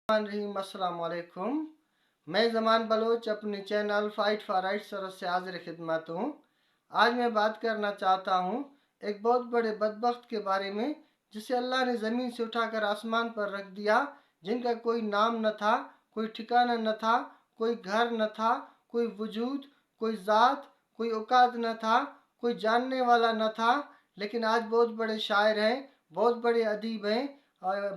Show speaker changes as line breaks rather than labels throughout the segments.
रहीम अस्सलाम वालेकुम। मैं ज़मान बलोच अपने चैनल फ़ाइट फॉर राइट्स सरस से हाजिर खिदमत हूँ। आज मैं बात करना चाहता हूँ एक बहुत बड़े बदबख्त के बारे में, जिसे अल्लाह ने ज़मीन से उठाकर आसमान पर रख दिया, जिनका कोई नाम न था, कोई ठिकाना न था, कोई घर न था, कोई वजूद, कोई ज़ात, कोई औकात न था, कोई जानने वाला न था। लेकिन आज बहुत बड़े शायर हैं, बहुत बड़े अदीब हैं,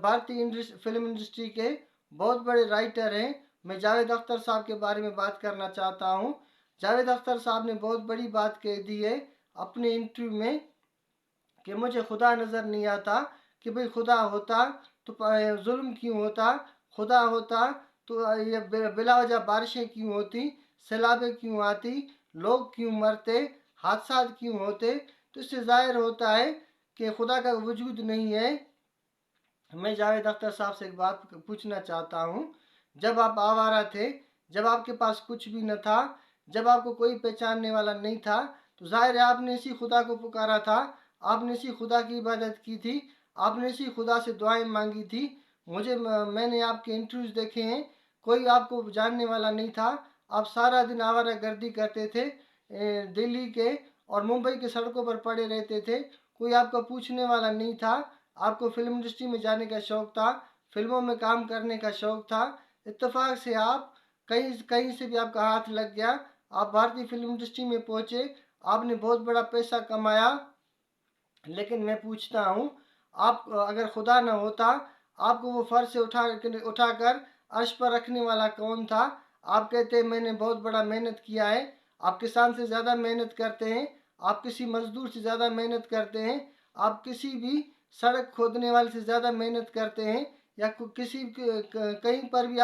भारतीय फिल्म इंडस्ट्री के बहुत बड़े राइटर हैं। मैं जावेद अख्तर साहब के बारे में बात करना चाहता हूँ। जावेद अख्तर साहब ने बहुत बड़ी बात कह दी है अपने इंटरव्यू में कि मुझे खुदा नज़र नहीं आता, कि भाई खुदा होता तो जुल्म क्यों होता, खुदा होता तो ये बिला वजह बारिशें क्यों होती, सैलाबें क्यों आती, लोग क्यों मरते, हादसा क्यों होते। तो इससे ज़ाहिर होता है कि खुदा का वजूद नहीं है। मैं जावेद अख्तर साहब से एक बात पूछना चाहता हूँ। जब आप आवारा थे, जब आपके पास कुछ भी न था, जब आपको कोई पहचानने वाला नहीं था, तो जाहिर है आपने इसी खुदा को पुकारा था, आपने इसी खुदा की इबादत की थी, आपने इसी खुदा से दुआएं मांगी थी। मैंने आपके इंटरव्यूज देखे हैं, कोई आपको जानने वाला नहीं था। आप सारा दिन आवारा गर्दी करते थे, दिल्ली के और मुंबई के सड़कों पर पड़े रहते थे, कोई आपका पूछने वाला नहीं था। आपको फिल्म इंडस्ट्री में जाने का शौक़ था, फिल्मों में काम करने का शौक़ था। इत्तेफाक से आप कहीं कहीं से भी आपका हाथ लग गया, आप भारतीय फिल्म इंडस्ट्री में पहुँचे, आपने बहुत बड़ा पैसा कमाया। लेकिन मैं पूछता हूँ, आप अगर खुदा न होता, आपको वो फर्श से उठाकर अर्श पर रखने वाला कौन था। आप कहते हैं मैंने बहुत बड़ा मेहनत किया है। आप किसान से ज़्यादा मेहनत करते हैं, आप किसी मजदूर से ज़्यादा मेहनत करते हैं, आप किसी भी सड़क खोदने वाले से ज़्यादा मेहनत करते हैं, या किसी कहीं पर भी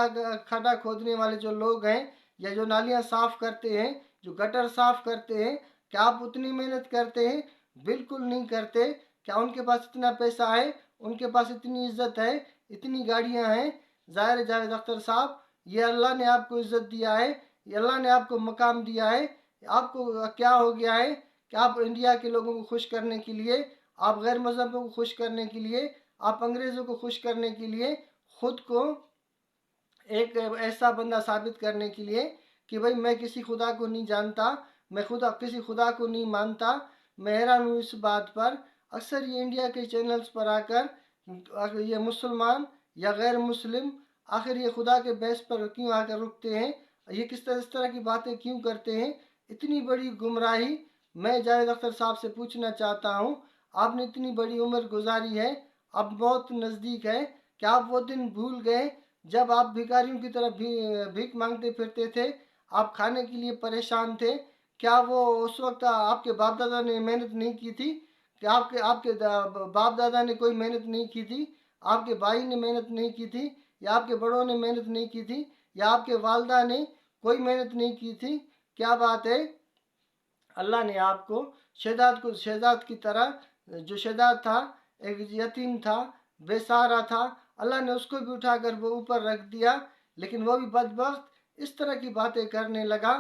खड्डा खोदने वाले जो लोग हैं, या जो नालियाँ साफ़ करते हैं, जो गटर साफ़ करते हैं, क्या आप उतनी मेहनत करते हैं? बिल्कुल नहीं करते। क्या उनके पास इतना पैसा है, उनके पास इतनी इज्जत है, इतनी गाड़ियां हैं? ज़ाहिर है जावेद अख्तर साहब, ये अल्लाह ने आपको इज्जत दिया है, ये अल्लाह ने आपको मकाम दिया है। आपको क्या हो गया है कि आप इंडिया के लोगों को खुश करने के लिए, आप गैर मजहबों को खुश करने के लिए, आप अंग्रेज़ों को खुश करने के लिए, खुद को एक ऐसा बंदा साबित करने के लिए कि भाई मैं किसी खुदा को नहीं जानता, मैं किसी खुदा को नहीं मानता। मैं हैरान हूँ इस बात पर। अक्सर ये इंडिया के चैनल्स पर आकर ये मुसलमान या गैर मुस्लिम आखिर ये खुदा के बहस पर क्यों आकर रुकते हैं, ये इस तरह की बातें क्यों करते हैं, इतनी बड़ी गुमराही। मैं जावेद अख्तर साहब से पूछना चाहता हूँ, आपने इतनी बड़ी उम्र गुजारी है, अब बहुत नज़दीक है, क्या आप वो दिन भूल गए जब आप भिखारियों की तरह भीख मांगते फिरते थे, आप खाने के लिए परेशान थे? क्या वो उस वक्त आपके बाप दादा ने मेहनत नहीं की थी? कि आपके आपके बाप दादा ने कोई मेहनत नहीं की थी? आपके भाई ने मेहनत नहीं की थी, या आपके बड़ों ने मेहनत नहीं की थी, या आपके वालदा ने कोई मेहनत नहीं की थी? क्या बात है, अल्लाह ने आपको शहजाद की तरह, जो शहजाद था एक यतीम था, बेसहारा था, अल्लाह ने उसको भी उठाकर वो ऊपर रख दिया। लेकिन वो भी बदबख्त इस तरह की बातें करने लगा,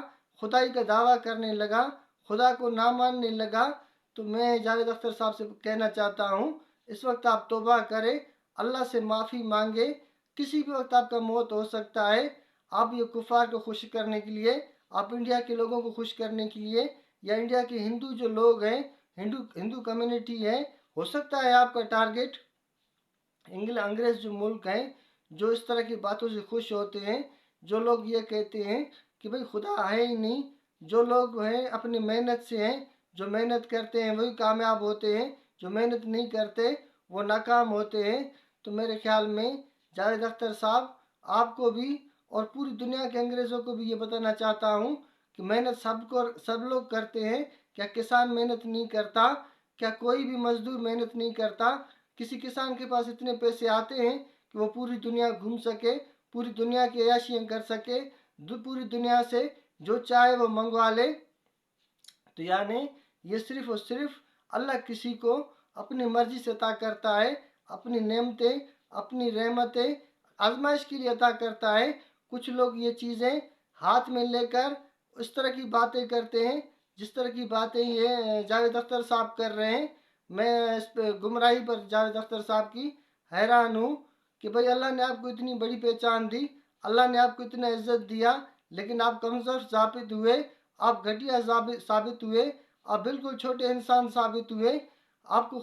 खुदाई का दावा करने लगा, खुदा को ना मानने लगा। तो मैं जावेद अख्तर साहब से कहना चाहता हूँ, इस वक्त आप तौबा करें, अल्लाह से माफ़ी मांगे। किसी भी वक्त आपका मौत हो सकता है। आप ये कुफार को खुश करने के लिए, आप इंडिया के लोगों को खुश करने के लिए, या इंडिया के हिंदू जो लोग हैं, हिंदू हिंदू कम्युनिटी है, हो सकता है आपका टारगेट अंग्रेज जो मुल्क हैं, जो इस तरह की बातों से खुश होते हैं, जो लोग ये कहते हैं कि भाई खुदा है ही नहीं, जो लोग हैं अपनी मेहनत से हैं, जो मेहनत करते हैं वही कामयाब होते हैं, जो मेहनत नहीं करते वो नाकाम होते हैं। तो मेरे ख्याल में जावेद अख्तर साहब, आपको भी और पूरी दुनिया के अंग्रेज़ों को भी ये बताना चाहता हूँ कि मेहनत सब लोग करते हैं। क्या किसान मेहनत नहीं करता? क्या कोई भी मजदूर मेहनत नहीं करता? किसी किसान के पास इतने पैसे आते हैं कि वो पूरी दुनिया घूम सके, पूरी दुनिया की अयाशियाँ कर सके, पूरी दुनिया से जो चाहे वो मंगवा ले। तो यानी ये सिर्फ़ और सिर्फ़ अल्लाह किसी को अपनी मर्ज़ी से अता करता है, अपनी नेमतें, अपनी रहमतें आजमाइश के लिए अता करता है। कुछ लोग ये चीज़ें हाथ में लेकर इस तरह की बातें करते हैं, जिस तरह की बातें ये जावेद अख्तर साहब कर रहे हैं। मैं इस पे गुमराही पर जावेद अख्तर साहब की हैरान हूँ کہ بھئی اللہ نے آپ کو اتنی بڑی پہچان دی، اللہ نے آپ کو اتنا عزت دیا، لیکن آپ کمزور ثابت ہوئے، آپ گھٹیا ثابت ہوئے، آپ بالکل چھوٹے انسان ثابت ہوئے، آپ کو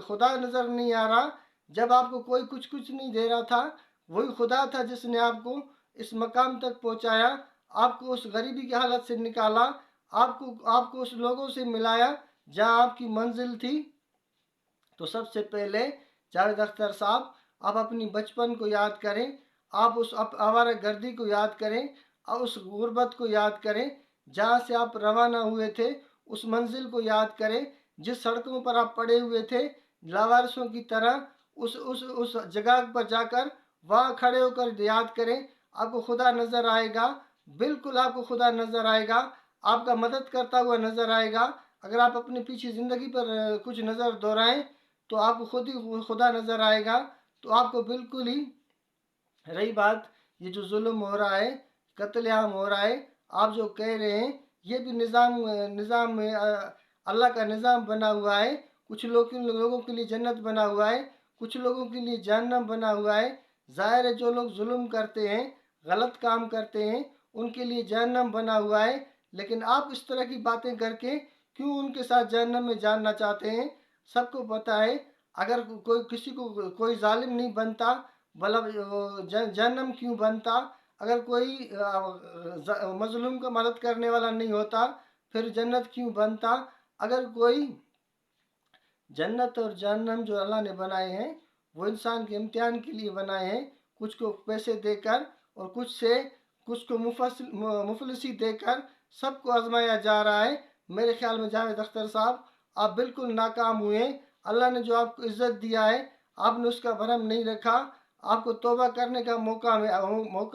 خدا نظر نہیں آ رہا۔ جب آپ کو کوئی کچھ نہیں دے رہا تھا، وہی خدا تھا جس نے آپ کو اس مقام تک پہنچایا، آپ کو اس غریبی کی حالت سے نکالا، آپ کو اس لوگوں سے ملایا جہاں آپ کی منزل تھی۔ تو سب سے پہلے جاوید اختر صاحب، آپ اپنی بچپن کو یاد کریں، آپ اس آوارہ گردی کو یاد کریں اور اس غربت کو یاد کریں جہاں سے آپ روانہ ہوئے تھے، اس منزل کو یاد کریں، جس سڑکوں پر آپ پڑے ہوئے تھے لاوارثوں کی طرح، اس جگہ پر جا کر وہاں کھڑے ہو کر یاد کریں، آپ کو خدا نظر آئے گا، بالکل آپ کو خدا نظر آئے گا، آپ کا مدد کرتا ہوا نظر آئے گا۔ اگر آپ اپنی پیچھے زندگی پر کچھ نظر دورائیں تو آپ کو خود ہی خدا نظر آئے گا۔ تو آپ کو بالکل ہی رہی بات یہ جو ظلم ہو رہا ہے، قتل عام ہو رہا ہے، آپ جو کہہ رہے ہیں یہ بھی نظام اللہ کا نظام بنا ہوا ہے، کچھ لوگوں کے لیے جنت بنا ہوا ہے، کچھ لوگوں کے لیے جہنم بنا ہوا ہے۔ ظاہر ہے جو لوگ ظلم کرتے ہیں، غلط کام کرتے ہیں، ان کے لیے جہنم بنا ہوا ہے، لیکن آپ اس طرح کی باتیں کر کے کیوں ان کے ساتھ جہنم میں جاننا چاہتے ہیں؟ سب کو پتہ ہے اگر کسی کو کوئی ظالم نہیں بنتا بھلا جہنم کیوں بنتا؟ اگر کوئی مظلوم کا مدد کرنے والا نہیں ہوتا پھر جنت کیوں بنتا؟ اگر کوئی جنت اور جہنم جو اللہ نے بنائے ہیں وہ انسان کے امتحان کے لیے بنائے ہیں، کچھ کو پیسے دے کر اور کچھ کو مفلسی دے کر سب کو آزمایا جا رہا ہے۔ میرے خیال میں جاوید اختر صاحب آپ بالکل ناکام ہوئے، اللہ نے جو آپ کو عزت دیا ہے آپ نے اس کا بھرم نہیں رکھا، آپ کو توبہ کرنے کا موقع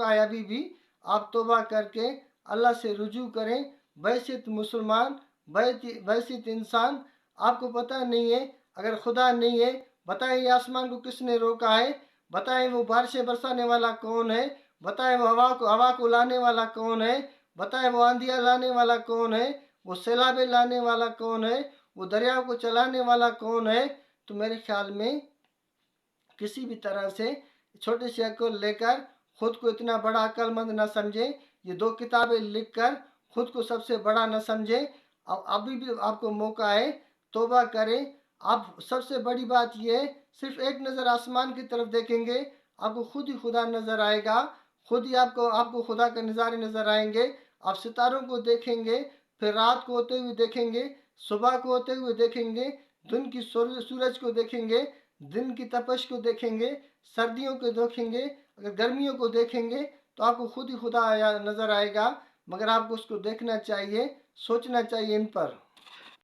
ہے، ابھی بھی آپ توبہ کر کے اللہ سے رجوع کریں، بحیثیت مسلمان، بحیثیت انسان۔ آپ کو پتہ نہیں ہے اگر خدا نہیں ہے بتائیں یہ آسمان کو کس نے روکا ہے؟ بتائیں وہ بارشیں برسانے والا کون ہے؟ بتائیں وہ ہوا کو لانے والا کون ہے؟ بتائیں وہ آندھیاں لانے والا کون ہے؟ وہ سیلابیں لانے والا کون ہے؟ وہ دریاؤں کو چلانے والا کون ہے؟ تو میرے خیال میں کسی بھی طرح سے چھوٹی سی عقل لے کر خود کو اتنا بڑا عقل مند نہ سمجھے، یہ 2 کتابیں لکھ کر خود کو سب سے بڑا نہ سمجھے۔ ابھی بھی آپ کو موقع ہے، توبہ کریں۔ آپ سب سے بڑی بات یہ ہے صرف ایک نظر آسمان کی طرف دیکھیں گے آپ کو خود ہی خدا نظر آئے گا، خود ہی آپ کو خدا کے نظارے نظر آئیں گے، آپ ستاروں کو دیکھیں گے، پھر رات کو ہوتے ہوئے دیکھیں گے، صبح کو ہوتے ہوئے دیکھیں گے، دن کی سورج کو دیکھیں گے، دن کی تپش کو دیکھیں گے، سردیوں کو دیکھیں گے، اگر گرمیوں کو دیکھیں گے تو آپ کو خود ہی خدا نظر آئے گا، مگر آپ کو اس کو دیکھنا چاہیے، سوچنا چاہیے ان پر۔